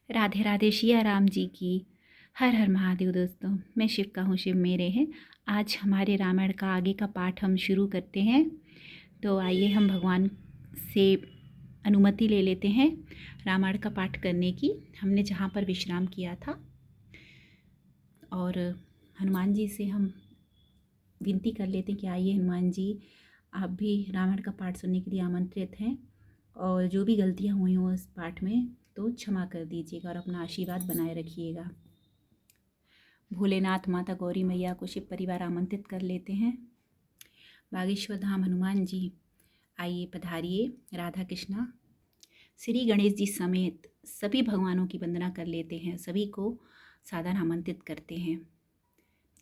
राधे राधे सिया राम जी की। हर हर महादेव। दोस्तों, मैं शिव का हूँ, शिव मेरे हैं। आज हमारे रामायण का आगे का पाठ हम शुरू करते हैं। तो आइए हम भगवान से अनुमति ले लेते हैं रामायण का पाठ करने की। हमने जहाँ पर विश्राम किया था, और हनुमान जी से हम विनती कर लेते हैं कि आइए हनुमान जी, आप भी रामायण का पाठ सुनने के लिए आमंत्रित हैं, और जो भी गलतियाँ हुई हों इस पाठ में तो क्षमा कर दीजिएगा और अपना आशीर्वाद बनाए रखिएगा। भोलेनाथ, माता गौरी मैया को शिव परिवार आमंत्रित कर लेते हैं। बागेश्वर धाम हनुमान जी, आइए पधारिए। राधा कृष्णा, श्री गणेश जी समेत सभी भगवानों की वंदना कर लेते हैं। सभी को सादर आमंत्रित करते हैं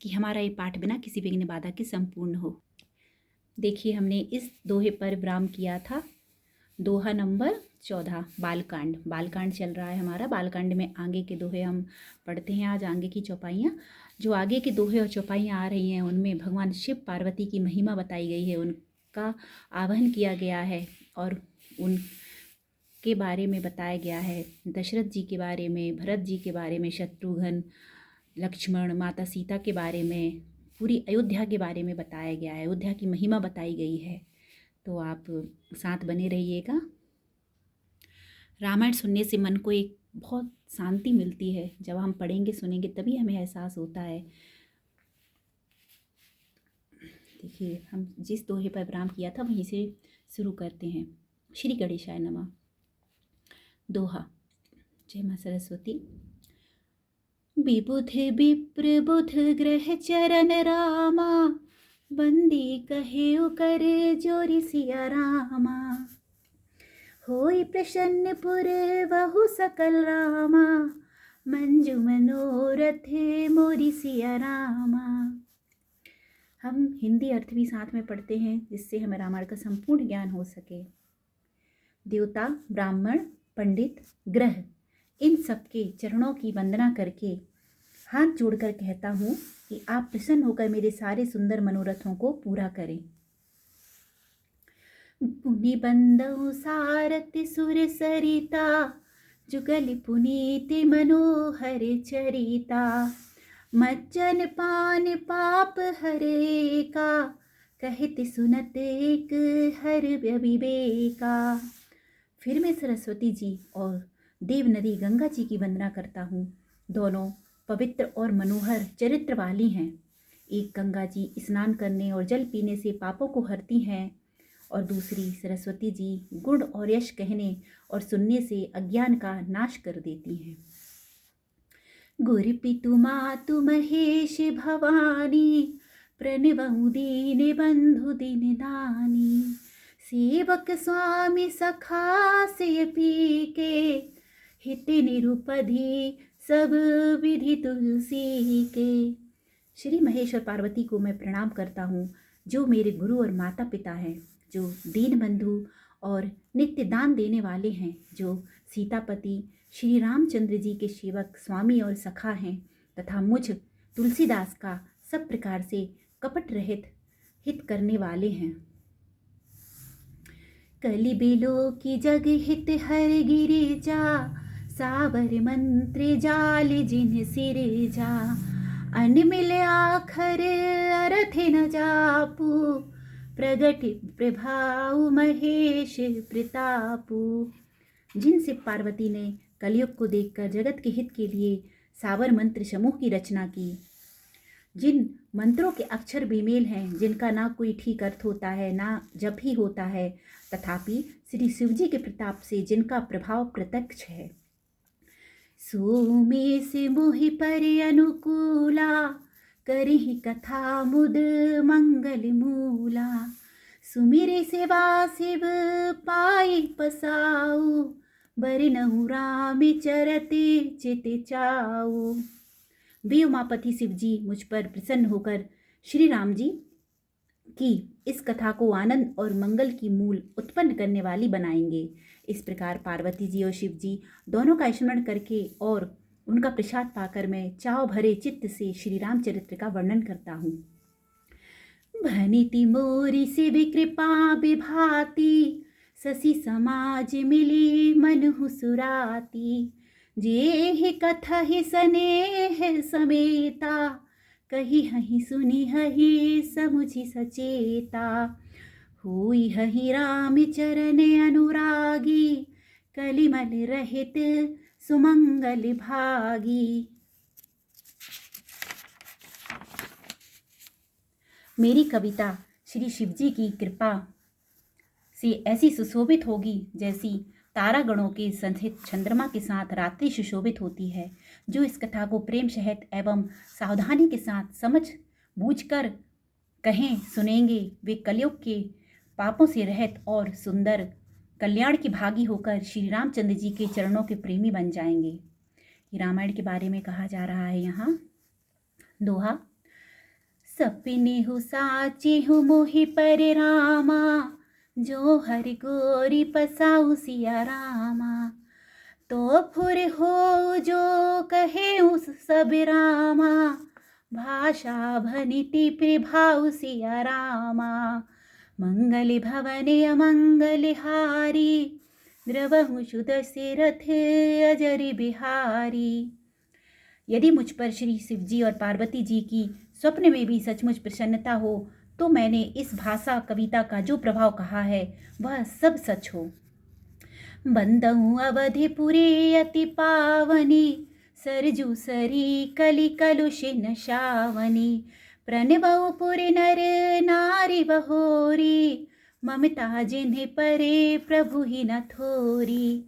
कि हमारा ये पाठ बिना किसी विघ्न बाधा के संपूर्ण हो। देखिए, हमने इस दोहे पर विराम किया था। दोहा नंबर 14, बालकांड। बालकांड चल रहा है हमारा। बालकांड में आगे के दोहे हम पढ़ते हैं। आज आगे की चौपाइयाँ, जो आगे के दोहे और चौपाइयाँ आ रही हैं, उनमें भगवान शिव पार्वती की महिमा बताई गई है, उनका आवाहन किया गया है और उनके बारे में बताया गया है। दशरथ जी के बारे में, भरत जी के बारे में, शत्रुघ्न, लक्ष्मण, माता सीता के बारे में, पूरी अयोध्या के बारे में बताया गया है। अयोध्या की महिमा बताई गई है। तो आप साथ बने रहिएगा। रामायण सुनने से मन को एक बहुत शांति मिलती है। जब हम पढ़ेंगे सुनेंगे तभी हमें एहसास होता है। देखिए, हम जिस दोहे पर विराम किया था वहीं से शुरू करते हैं। श्री गणेशाय नमः। दोहा। जय मां सरस्वती। विबुध विप्र बुध ग्रह चरण रामा, बंदी कहे कर जोरी सिया रामा। होई प्रसन्न पुर बहु सकल रामा, मंजू मनोरथ मोरी सिया रामा। हम हिंदी अर्थ भी साथ में पढ़ते हैं, जिससे हमें रामायण का संपूर्ण ज्ञान हो सके। देवता, ब्राह्मण, पंडित, ग्रह, इन सबके चरणों की वंदना करके हाथ जोड़कर कहता हूँ कि आप प्रसन्न होकर मेरे सारे सुंदर मनोरथों को पूरा करें। पुनि बंदौ सारथि सुर सरिता, जुगल पुनीति मनोहर चरिता। मज्जन पान पाप हरे का, कहते सुनत एक हर विवेका। फिर मैं सरस्वती जी और देव नदी गंगा जी की वंदना करता हूँ। दोनों पवित्र और मनोहर चरित्र वाली हैं। एक गंगा जी स्नान करने और जल पीने से पापों को हरती हैं, और दूसरी सरस्वती जी गुण और यश कहने और सुनने से अज्ञान का नाश कर देती हैं। गुरु पितु मातु महेश भवानी, प्रणवहु दीन बंधु दिन दानी। सेवक स्वामी सखा से पी के, हित निरुपधि सब विधि तुलसी के। श्री महेश और पार्वती को मैं प्रणाम करता हूँ, जो मेरे गुरु और माता पिता हैं, जो दीन बंधु और नित्य दान देने वाले हैं, जो सीतापति श्री रामचंद्र जी के सेवक स्वामी और सखा हैं, तथा मुझ तुलसीदास का सब प्रकार से कपट रहित हित करने वाले हैं। कलि बिलो की जग हित हर गिरिजा, सावर मंत्र जाल जिन सिर जा। अन मिले आखर अर्थ न जापू, प्रगट प्रभाव महेश प्रतापू। जिनसे पार्वती ने कलयुग को देखकर जगत के हित के लिए सावर मंत्र समूह की रचना की, जिन मंत्रों के अक्षर बेमेल हैं, जिनका ना कोई ठीक अर्थ होता है, ना जप ही होता है, तथापि श्री शिवजी के प्रताप से जिनका प्रभाव प्रत्यक्ष है। सोमेश मोहि पर अनुकूला, करहि कथा मुद मंगल मूला। सुमिरे सेवा शिव पाई पसाऊ, बरनहु राम चरते चित चाऊ। वे उमापति शिव जी मुझ पर प्रसन्न होकर श्री राम जी की इस कथा को आनंद और मंगल की मूल उत्पन्न करने वाली बनाएंगे। इस प्रकार पार्वती जी और शिव जी दोनों का स्मरण करके और उनका प्रसाद पाकर मैं चाव भरे चित्त से श्री राम चरित्र का वर्णन करता हूँ। भनिति मोरी शिव कृपा विभाति, शशि समाज मिली मनहु सुराती। जेहि कथा ही स्नेह समेता, कही हही सुनी हही समुझि सचेता। हुई हही राम चरण अनुरागी, कलिमल रहित सुमंगल भागी। मेरी कविता श्री शिवजी की कृपा से ऐसी सुशोभित होगी जैसी तारागणों के संधित चंद्रमा के साथ रात्रि सुशोभित होती है। जो इस कथा को प्रेम सहित एवं सावधानी के साथ समझ बूझकर कहें सुनेंगे, वे कलयुग के पापों से रहित और सुंदर कल्याण की भागी होकर श्री रामचंद्र जी के चरणों के प्रेमी बन जाएंगे। ये रामायण के बारे में कहा जा रहा है यहाँ। दोहा। सपने हो साचे हो मोहि पर रामा, जो हरि गोरी पसाऊ सिया रामा। तो फुर हो जो कहे उस सब रामा, भाषा भनिति प्रभाऊ सिया रामा। मंगल भवन अमंगल हारी, द्रवहु सुदशरथ अजर बिहारी। यदि मुझ पर श्री शिवजी और पार्वती जी की स्वप्न में भी सचमुच प्रसन्नता हो, तो मैंने इस भाषा कविता का जो प्रभाव कहा है वह सब सच हो। बंदऊ अवधिपुरी अति पावनी, सरजू सरी कलि कलुष नशावनी। प्रणवऊ पुरि नर नारी बहोरी, ममता जिन्हें परे प्रभु ही न थोरी।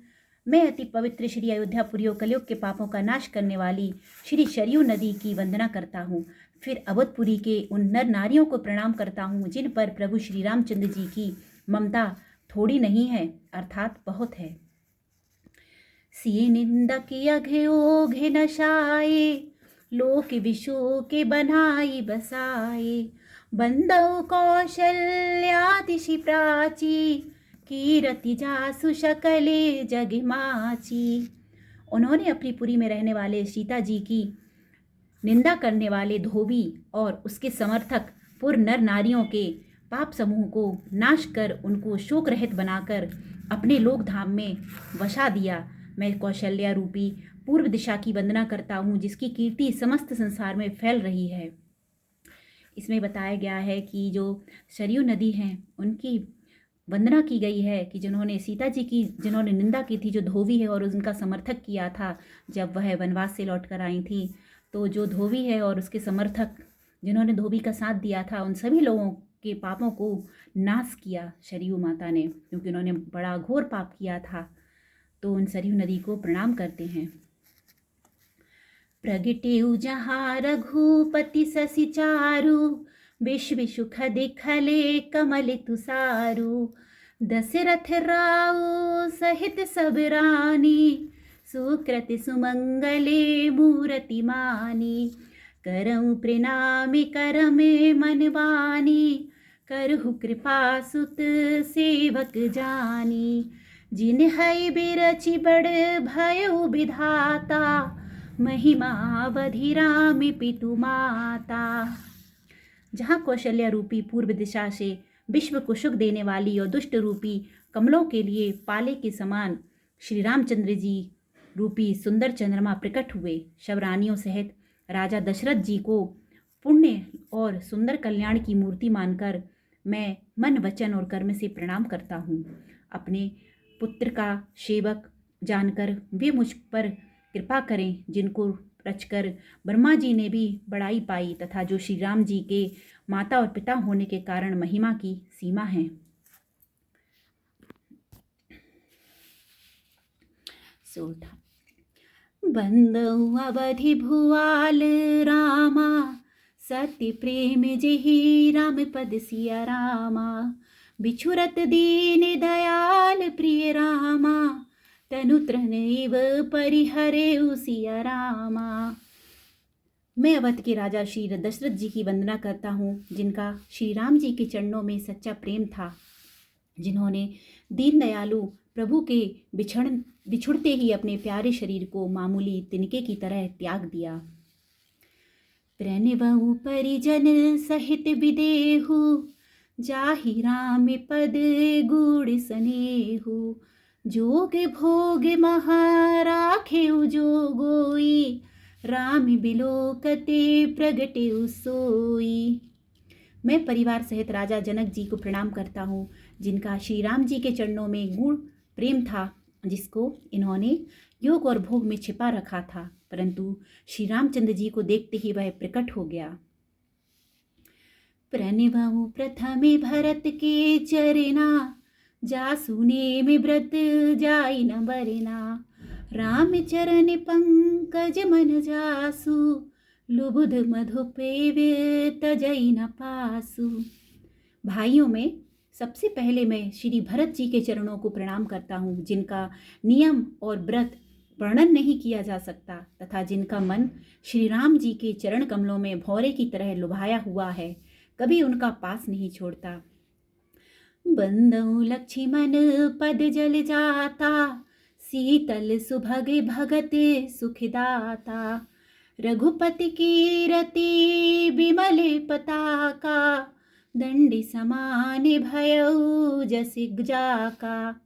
मैं अति पवित्र श्री अयोध्यापुरियों कलयुग के पापों का नाश करने वाली श्री सरयू नदी की वंदना करता हूँ। फिर अवधपुरी के उन नर नारियों को प्रणाम करता हूँ जिन पर प्रभु श्री रामचंद्र जी की ममता थोड़ी नहीं है अर्थात बहुत है। सिए निंदक यघ ओघ नशाए, लोक विशो के बनाई बसाए। बंदौ कौशल्यादिशि प्राची, कीरति जासु शकले जग माची। उन्होंने अपनी पुरी में रहने वाले सीता जी की निंदा करने वाले धोबी और उसके समर्थक पुर नर नारियों के पाप समूह को नाश कर उनको शोक रहित बनाकर अपने लोक धाम में वसा दिया। मैं कौशल्या रूपी पूर्व दिशा की वंदना करता हूँ जिसकी कीर्ति समस्त संसार में फैल रही है। इसमें बताया गया है कि जो सरयू नदी हैं उनकी वंदना की गई है कि जिन्होंने सीता जी की जिन्होंने निंदा की थी, जो धोबी है और उनका समर्थक किया था जब वह वनवास से लौट कर आई थी, तो जो धोबी है और उसके समर्थक जिन्होंने धोबी का साथ दिया था उन सभी लोगों के पापों को नाश किया सरयू माता ने, क्योंकि उन्होंने बड़ा घोर पाप किया था। तो उन सरयू नदी को प्रणाम करते हैं। प्रगटेउ जहाँ रघुपति शशि चारु, विश्व सुखद खले कमल तुषारु। दशरथ राउ सहित सब रानी, सुकृत सुमंगले मूरति मानी। करऊँ प्रणाम करम मन बानी, करहु कृपा सुत सेवक जानी। जिन है बिरचि बड़ भयो विधाता, महिमा अवधि राम पितु माता। जहाँ कौशल्या रूपी पूर्व दिशा से विश्व को सुख देने वाली और दुष्ट रूपी कमलों के लिए पाले के समान श्री रामचंद्र जी रूपी सुंदर चंद्रमा प्रकट हुए, शवरानियों सहित राजा दशरथ जी को पुण्य और सुंदर कल्याण की मूर्ति मानकर मैं मन वचन और कर्म से प्रणाम करता हूँ। अपने पुत्र का सेवक जानकर वे मुझ पर कृपा करें जिनको रचकर ब्रह्मा जी ने भी बड़ाई पाई तथा जो श्री राम जी के माता और पिता होने के कारण महिमा की सीमा है। सोठा। बंदऊ अवधि भुआल रामा, सत्य प्रेम जेहि राम पद सिया रामा। बिछुरत दीन दयाल प्रिय रामा, तनु तृण इव परिहरे सिया रामा। मैं अवध के राजा श्री दशरथ जी की वंदना करता हूँ जिनका श्री राम जी के चरणों में सच्चा प्रेम था, जिन्होंने दीन दयालु प्रभु के बिछुड़ते ही अपने प्यारे शरीर को मामूली तिनके की तरह त्याग दिया। प्रणवहु परिजन सहित विदेहु, जाहि राम पद गूढ़ सनेहु। जोग भोग महाराखे जो गोई, राम बिलोकते प्रगटे सोई। मैं परिवार सहित राजा जनक जी को प्रणाम करता हूँ, जिनका श्री राम जी के चरणों में गूढ़ प्रेम था, जिसको इन्होंने योग और भोग में छिपा रखा था, परंतु श्री रामचंद्र जी को देखते ही वह प्रकट हो गया। प्रणवहु प्रथमे भरत के चरना, जासुने में व्रत जाई न बरना। राम चरण पंकज मन जासु, लुबुध मधुपेय तजई न पासु। भाइयों में सबसे पहले मैं श्री भरत जी के चरणों को प्रणाम करता हूँ, जिनका नियम और व्रत वर्णन नहीं किया जा सकता तथा जिनका मन श्री राम जी के चरण कमलों में भौरे की तरह लुभाया हुआ है, कभी उनका पास नहीं छोड़ता। बंदौ लक्ष्मण पद जल जाता, शीतल सुभग भगत सुखदाता। रघुपति कीरति विमल पताका, दंडी समान भयउ जसि जाका।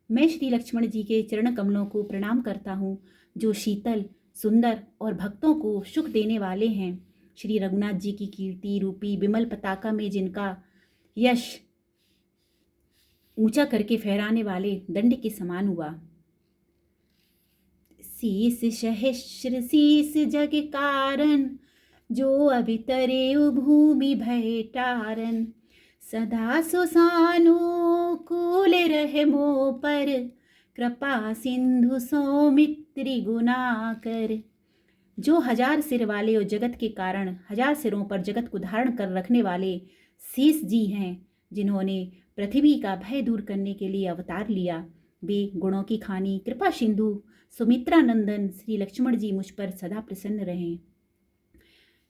मैं श्री लक्ष्मण जी के चरण कमलों को प्रणाम करता हूँ, जो शीतल, सुंदर और भक्तों को सुख देने वाले हैं। श्री रघुनाथ जी की कीर्ति रूपी विमल पताका में जिनका यश ऊंचा करके फहराने वाले दंड के समान हुआ। शीस सहस्र शीस जग कारण, जो अभितरे भूमि भय टारन। सदा सुसानुकूल रहे मोह पर, कृपा सिंधु सौमित्री गुना कर। जो 1000 सिर वाले और जगत के कारण 1000 सिरों पर जगत को धारण कर रखने वाले शीस जी हैं, जिन्होंने पृथ्वी का भय दूर करने के लिए अवतार लिया। वे गुणों की खानी कृपा सिंधु सुमित्रा नंदन श्री लक्ष्मण जी मुझ पर सदा प्रसन्न रहें।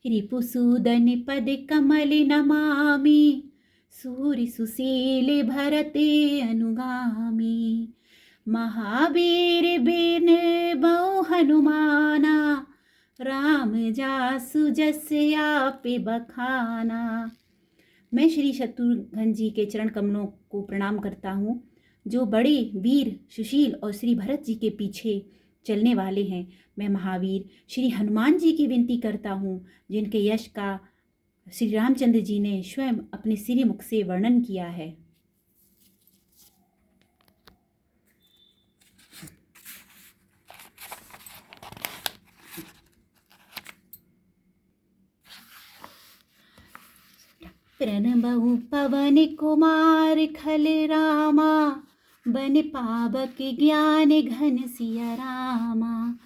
रिपुसूदन पद कमल नमामि, सूरि सुशील भरते अनुगामी। महावीर बिन बहु हनुमाना, राम जासु जस आपे बखाना। मैं श्री शत्रुघ्न जी के चरण कमलों को प्रणाम करता हूँ, जो बड़े वीर सुशील और श्री भरत जी के पीछे चलने वाले हैं। मैं महावीर श्री हनुमान जी की विनती करता हूँ, जिनके यश का श्री रामचंद्र जी ने स्वयं अपने श्री मुख से वर्णन किया है। प्रणबहु पवन कुमार खल रामा, बन पावक ज्ञान घन सिया रामा।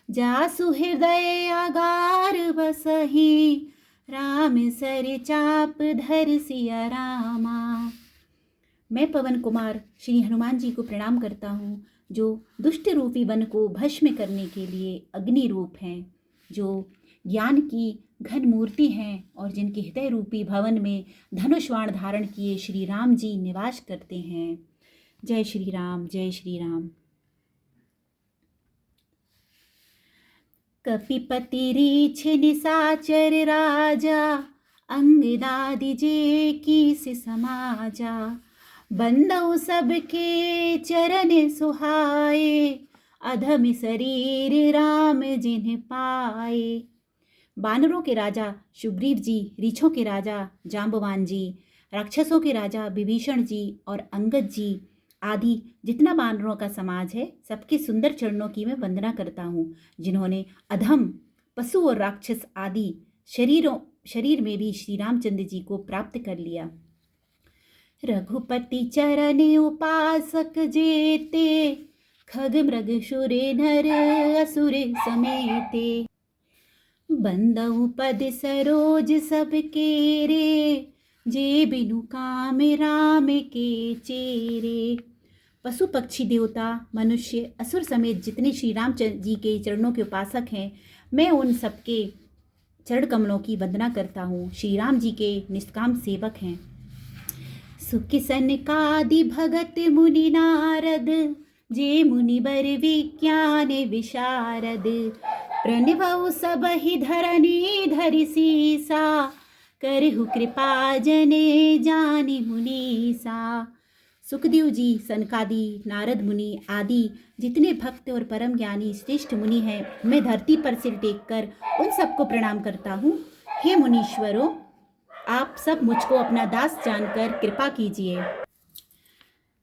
जासु हृदय अगार बसहि, राम सर चाप धर सिया रामा। मैं पवन कुमार श्री हनुमान जी को प्रणाम करता हूँ, जो दुष्ट रूपी वन को भस्म करने के लिए अग्नि रूप हैं, जो ज्ञान की घन मूर्ति हैं और जिनके हृदय रूपी भवन में धनुष बाण धारण किए श्री राम जी निवास करते हैं। जय श्री राम, जय श्री राम। कपिपति रीछ निसाचर राजा, अंगदादि जे कीस समाजा। बंदौ सबके चरण सुहाए, अधम शरीर राम जिन्ह पाए। बानरों के राजा सुग्रीव जी, रीछों के राजा जाम्बवान जी, राक्षसों के राजा विभीषण जी और अंगद जी आदि जितना बानरों का समाज है, सबके सुंदर चरणों की मैं वंदना करता हूँ, जिन्होंने अधम पशु और राक्षस आदि शरीर में भी श्री रामचंद्र जी को प्राप्त कर लिया। रघुपति चरण उपासक जेते, खग मृग सुर नर असुर समेते। बंदौ पद सरोज सबके रे, जे बिनु काम राम के चेरे। पशु पक्षी देवता मनुष्य असुर समेत जितने श्री रामचंद्र जी के चरणों के उपासक हैं, मैं उन सबके चरण कमलों की वंदना करता हूँ। श्री राम जी के निष्काम सेवक हैं। सुख सनकादि भगत मुनि नारद, जे मुनि बर विज्ञान विशारद। प्रणवउ सबहि धरनी धरि सीसा, करहु कृपा जने जानि मुनीसा। सुखदेव जी, सनकादि, नारद मुनि आदि जितने भक्त और परम ज्ञानी श्रेष्ठ मुनि हैं, मैं धरती पर सिर टेककर उन सबको प्रणाम करता हूँ। हे मुनीश्वरों, आप सब मुझको अपना दास जानकर कृपा कीजिए।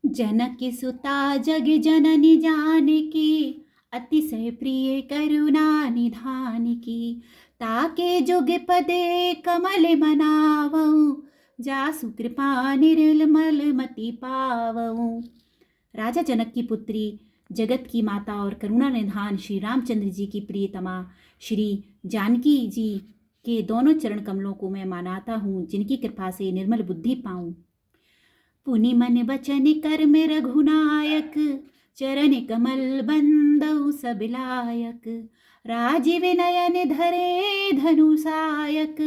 जनक सुता जग जननी जानकी, अतिशय प्रिय करुणा निधान की। ताके जुग पदे कमल मनावऊं, जासु कृपा निर्मल मति पावऊं। राजा जनक की पुत्री, जगत की माता और करुणा निधान श्री रामचंद्र जी की प्रियतमा श्री जानकी जी के दोनों चरण कमलों को मैं मनाता हूँ, जिनकी कृपा से निर्मल बुद्धि पाऊँ। पुनि मन बचन कर्म रघुनायक, चरण कमल बंदौ सब लायक। राजीव नयन धरे धनुषायक,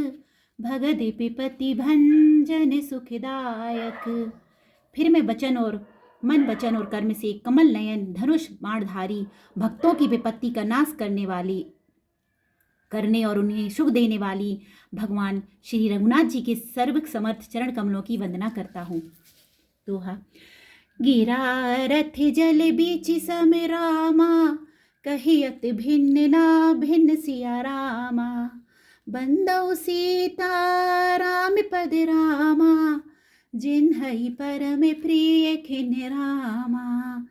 भगत पिपति भंजन सुखदायक। फिर मैं वचन और मन, वचन और कर्म से कमल नयन धनुष बाणधारी, भक्तों की विपत्ति का नाश करने और उन्हें सुख देने वाली भगवान श्री रघुनाथ जी के सर्व समर्थ चरण कमलों की वंदना करता हूँ। दोहा। गिरा रथ जल बीच सम रामा, कहियत भिन्न ना भिन्न सिया रामा। बंदौ सीता राम पद रामा, जिन्हई परम प्रिय खिन रामा।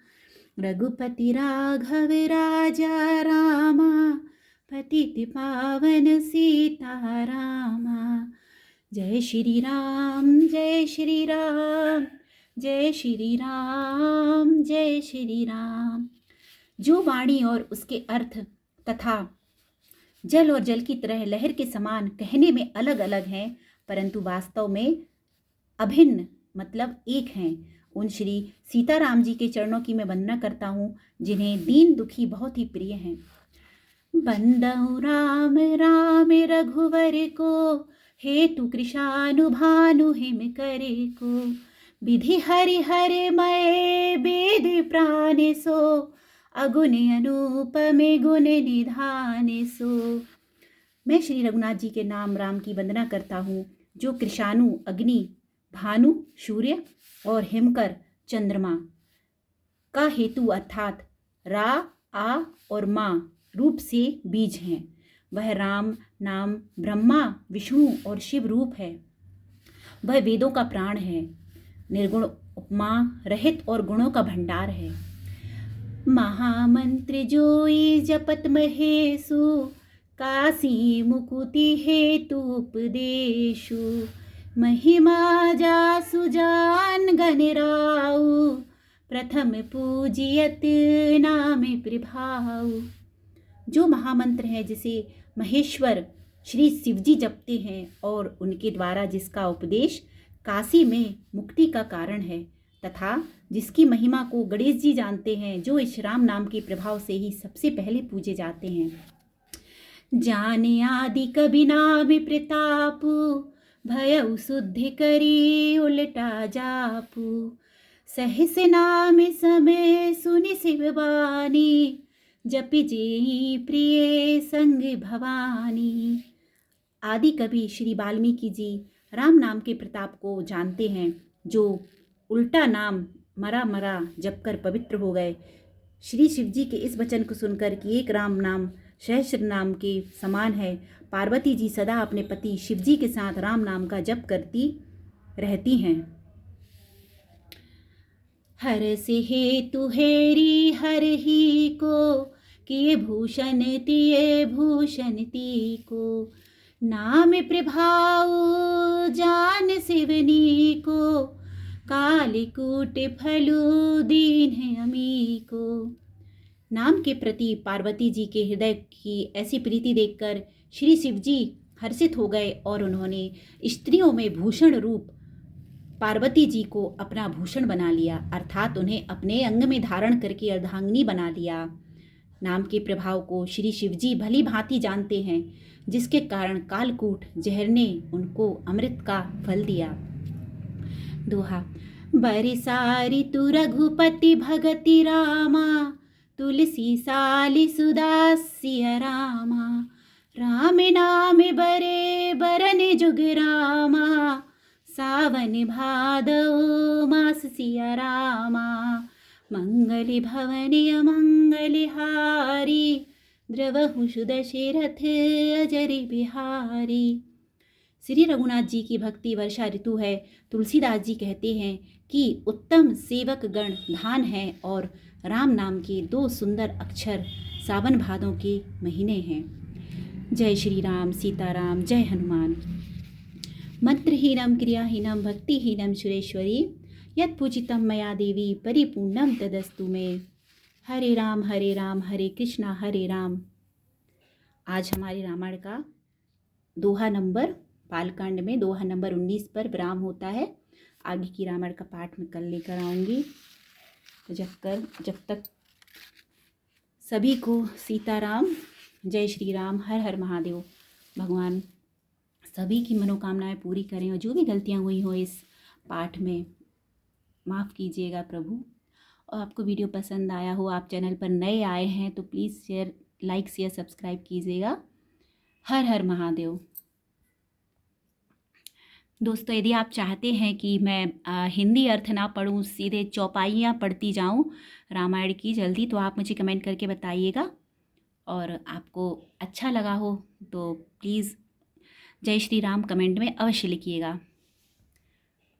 रघुपति राघव राजा रामा, पतित पावन सीता रामा। जय श्री राम, जय श्री राम, जय श्री राम, जय श्री राम। जो वाणी और उसके अर्थ तथा जल और जल की तरह लहर के समान कहने में अलग अलग हैं, परंतु वास्तव में अभिन्न मतलब एक हैं, उन श्री सीताराम जी के चरणों की मैं वंदना करता हूँ, जिन्हें दीन दुखी बहुत ही प्रिय हैं। बंदौ राम राम रघुवर को, हेतु कृशानुभानु हिम करे को। विधि हरि हरि मय वेद प्राण सो, अगुण अनुपम गुण निधान सो। मैं श्री रघुनाथ जी के नाम राम की वंदना करता हूँ, जो कृशानु अग्नि, भानु सूर्य और हिमकर चंद्रमा का हेतु अर्थात रा, आ और माँ रूप से बीज हैं। वह राम नाम ब्रह्मा, विष्णु और शिव रूप है। वह वेदों का प्राण है, निर्गुण उपमा रहित और गुणों का भंडार है। महामंत्र जोई जपत महेशु, काशी मुकुति हेतु उपदेशु। महिमा जासु जान गण राउ, प्रथम पूजियत नाम प्रभाऊ। जो महामंत्र है जिसे महेश्वर श्री शिवजी जपते हैं और उनके द्वारा जिसका उपदेश काशी में मुक्ति का कारण है, तथा जिसकी महिमा को गणेश जी जानते हैं, जो इस राम नाम के प्रभाव से ही सबसे पहले पूजे जाते हैं। जाने आदि कभी नाम प्रतापु, भयउ शुद्धि करी उलटा जापू। सहस नाम समय सुनि शिव बानी, जपि जेहि प्रिय संग भवानी। आदि कवि श्री वाल्मीकि जी राम नाम के प्रताप को जानते हैं, जो उल्टा नाम मरा मरा जपकर पवित्र हो गए। श्री शिव जी के इस वचन को सुनकर कि एक राम नाम सहस्र नाम के समान है, पार्वती जी सदा अपने पति शिव जी के साथ राम नाम का जप करती रहती हैं। हर से हेतु हेरी हर ही को, किए भूषण तिये भूषण ती को। नाम प्रभाव जान शिवनी को, कालिकूट फलु दीन है अमी को। नाम के प्रति पार्वती जी के हृदय की ऐसी प्रीति देखकर श्री शिव जी हर्षित हो गए और उन्होंने स्त्रियों में भूषण रूप पार्वती जी को अपना भूषण बना लिया, अर्थात उन्हें अपने अंग में धारण करके अर्धांगिनी बना लिया। नाम के प्रभाव को श्री शिव जी भली भांति जानते हैं, जिसके कारण कालकूट जहर ने उनको अमृत का फल दिया। दोहा। बरिसारी तु रघुपति भगति रामा, तुलसी साली सुदासिया रामा। राम नाम बरे बरन जुग रामा, सावन भादौ मास सिया रामा, मंगल भवनि अमंगल हारी, द्रवहु दशरथ अजर बिहारी। श्री रघुनाथ जी की भक्ति वर्षा ऋतु है। तुलसीदास जी कहते हैं कि उत्तम सेवक गण धान है और राम नाम के 2 सुंदर अक्षर सावन भादों के महीने हैं। जय श्री राम सीताराम, जय हनुमान। मंत्रहीनम क्रियाहीनम भक्तिहीनम सुरेश्वरी, यत् पूजितम मया देवी परिपूर्णम तदस्तु मे। हरे राम हरे कृष्णा हरे राम। आज हमारे रामायण का दोहा नंबर, बालकांड में दोहा नंबर 19 पर विराम होता है। आगे की रामायण का पाठ मैं कल लेकर आऊँगी। तो जब तक सभी को सीताराम, जय श्री राम, हर हर महादेव। भगवान सभी की मनोकामनाएं पूरी करें और जो भी गलतियां हुई हो इस पाठ में माफ़ कीजिएगा प्रभु। और आपको वीडियो पसंद आया हो, आप चैनल पर नए आए हैं तो प्लीज़ लाइक शेयर सब्सक्राइब कीजिएगा। हर हर महादेव। दोस्तों, यदि आप चाहते हैं कि मैं हिंदी अर्थ ना पढ़ूं, सीधे चौपाइयाँ पढ़ती जाऊं रामायण की जल्दी, तो आप मुझे कमेंट करके बताइएगा। और आपको अच्छा लगा हो तो प्लीज़ जय श्री राम कमेंट में अवश्य लिखिएगा।